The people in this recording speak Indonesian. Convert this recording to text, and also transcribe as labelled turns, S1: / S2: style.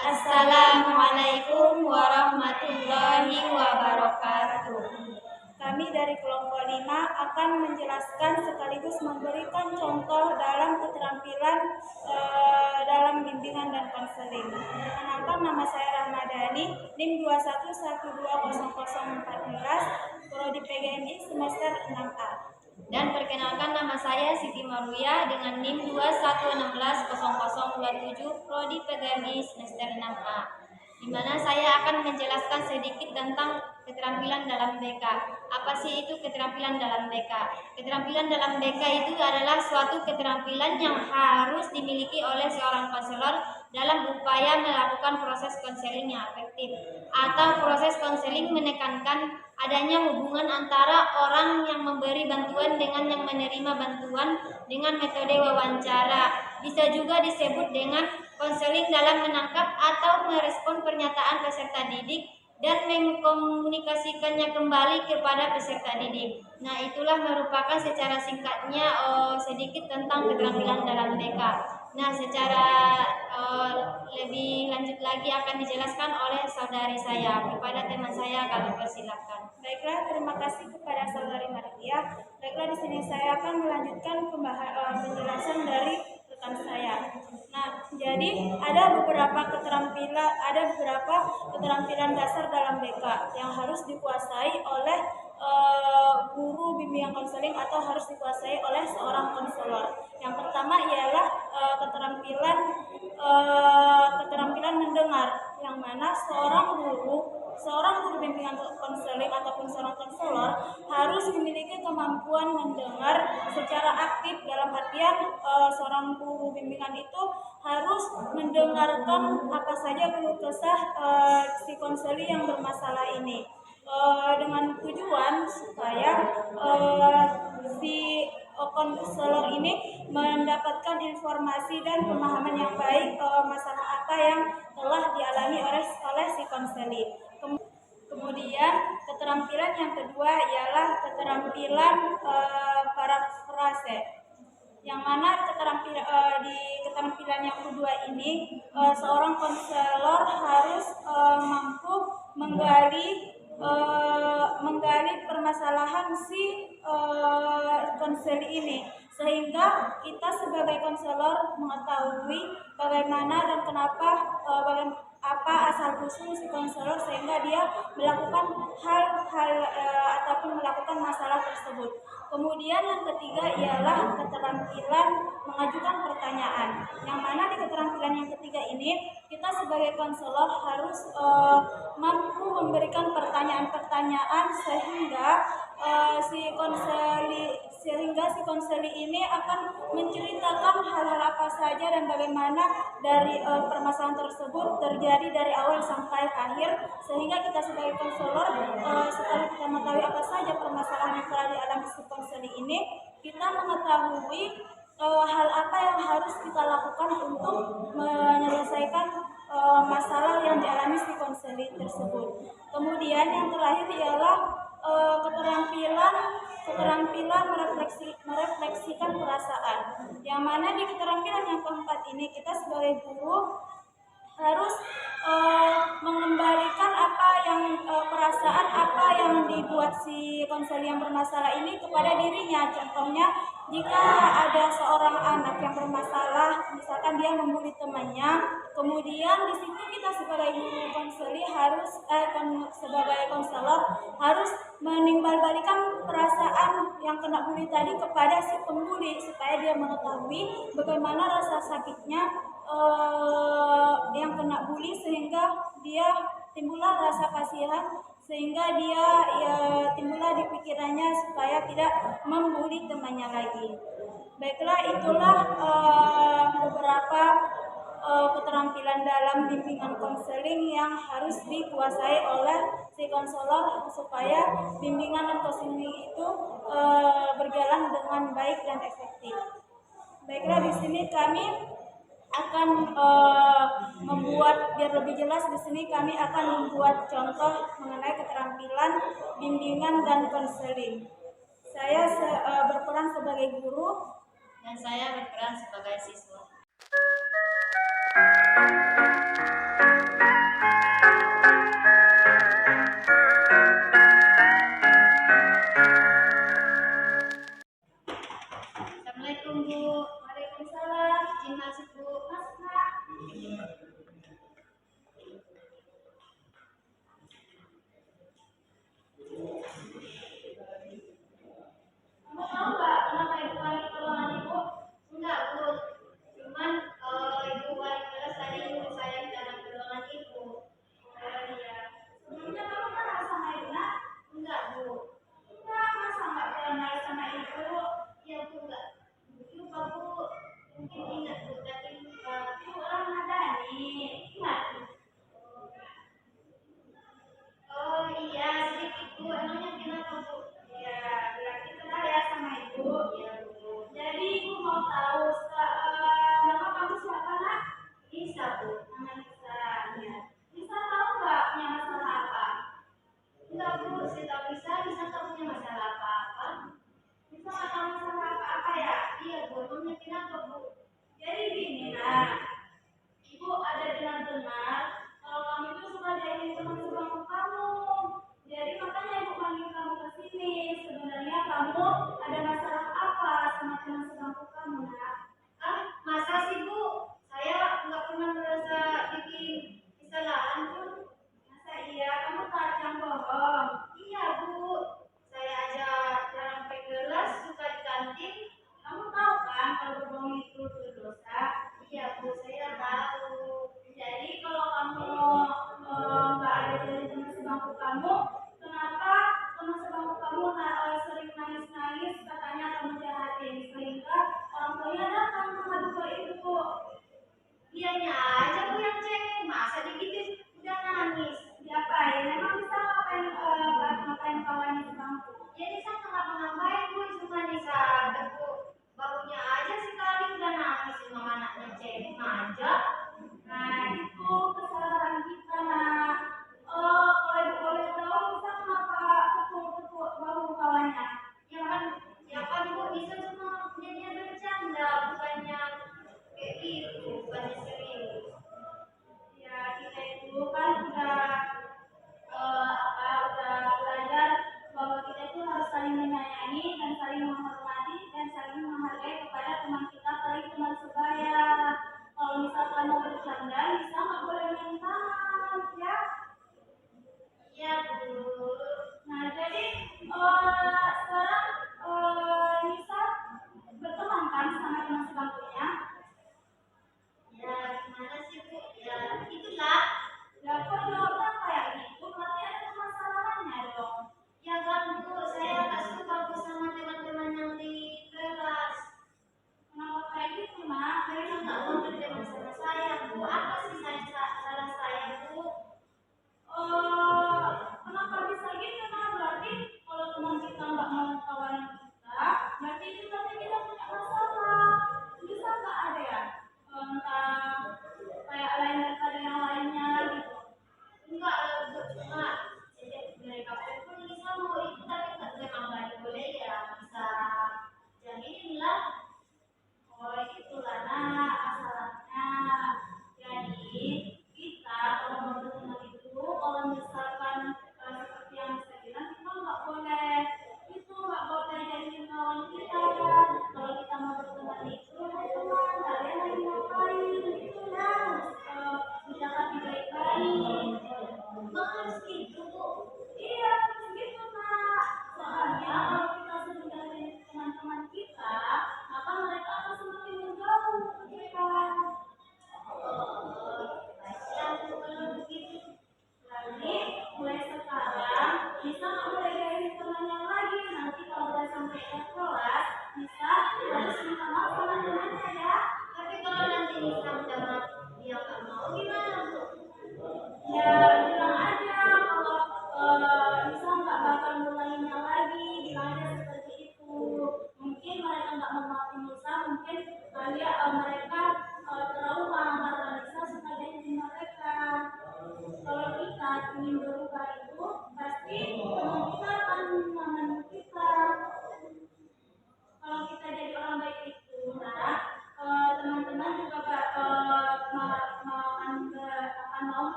S1: Assalamualaikum warahmatullahi wabarakatuh.
S2: Kami dari kelompok 5 akan menjelaskan sekaligus memberikan contoh dalam keterampilan dalam bimbingan dan konseling. Perkenalkan, nama saya Rahmadani, NIM 21120014, Prodi PGMI semester 6A.
S1: Dan perkenalkan, nama saya Siti Maruya dengan NIM 21160027, Prodi PGMI semester 6A, di mana saya akan menjelaskan sedikit tentang keterampilan dalam BK. Apa sih itu keterampilan dalam BK? Keterampilan dalam BK itu adalah suatu keterampilan yang harus dimiliki oleh seorang konselor dalam upaya melakukan proses konseling yang efektif, atau proses konseling menekankan adanya hubungan antara orang yang memberi bantuan dengan yang menerima bantuan dengan metode wawancara. Bisa juga disebut dengan konseling dalam menangkap atau merespon pernyataan peserta didik dan mengkomunikasikannya kembali kepada peserta didik. Nah, itulah merupakan secara singkatnya sedikit tentang keterampilan dalam BK. Nah, secara lebih lanjut lagi akan dijelaskan oleh saudari saya. Kepada teman saya kami persilakan.
S2: Baiklah, terima kasih kepada saudari Maria. Baiklah, di sini saya akan melanjutkan penjelasan dari rekan saya. Nah, jadi ada beberapa keterampilan dasar dalam BK yang harus dikuasai oleh guru bimbingan konseling atau harus dikuasai oleh seorang konselor. Yang pertama ialah keterampilan mendengar, yang mana seorang guru bimbingan konseling ataupun seorang konselor harus memiliki kemampuan mendengar secara aktif. Dalam artian seorang guru bimbingan itu harus mendengarkan apa saja keluh kesah si konseli yang bermasalah ini, dengan tujuan supaya si konselor ini mendapatkan informasi dan pemahaman yang baik masalah apa yang telah dialami oleh si konseli. Kemudian keterampilan yang kedua ialah keterampilan parafrase, yang mana di keterampilan yang kedua ini seorang konselor harus mampu menggali permasalahan si konseli ini, sehingga kita sebagai konselor mengetahui bagaimana dan kenapa apa asal usul si konselor sehingga dia melakukan hal ataupun melakukan masalah tersebut. Kemudian yang ketiga ialah keterampilan mengajukan pertanyaan, yang mana di keterampilan yang ketiga ini kita sebagai konselor harus mampu memberikan pertanyaan-pertanyaan sehingga si konseli ini akan menceritakan hal-hal apa saja dan bagaimana dari permasalahan tersebut terjadi dari awal sampai akhir, sehingga kita sebagai konselor setelah kita mengetahui apa saja permasalahan yang telah dialami si konseli ini, kita mengetahui hal apa yang harus kita lakukan untuk menyelesaikan masalah yang dialami si konseli tersebut. Kemudian yang terakhir ialah keterampilan merefleksikan perasaan, yang mana di keterampilan yang keempat ini kita sebagai guru harus mengembalikan perasaan apa yang dibuat si konseli yang bermasalah ini kepada dirinya. Contohnya, jika ada seorang anak yang bermasalah, misalkan dia membuli temannya, kemudian di situ kita sebagai guru konseli sebagai konselor harus menimbal-balikan perasaan yang kena bully tadi kepada si pembuli, supaya dia mengetahui bagaimana rasa sakitnya yang kena bully, sehingga dia timbullah rasa kasihan, sehingga dia timbullah di pikirannya supaya tidak membuli temannya lagi. Baiklah, itulah beberapa keterampilan dalam bimbingan konseling yang harus dikuasai oleh si konselor supaya bimbingan dan konseling itu berjalan dengan baik dan efektif. Baiklah, di sini kami akan membuat, biar lebih jelas, di sini kami akan membuat contoh mengenai keterampilan bimbingan dan konseling. Saya berperan sebagai guru
S1: Dan saya berperan sebagai siswa.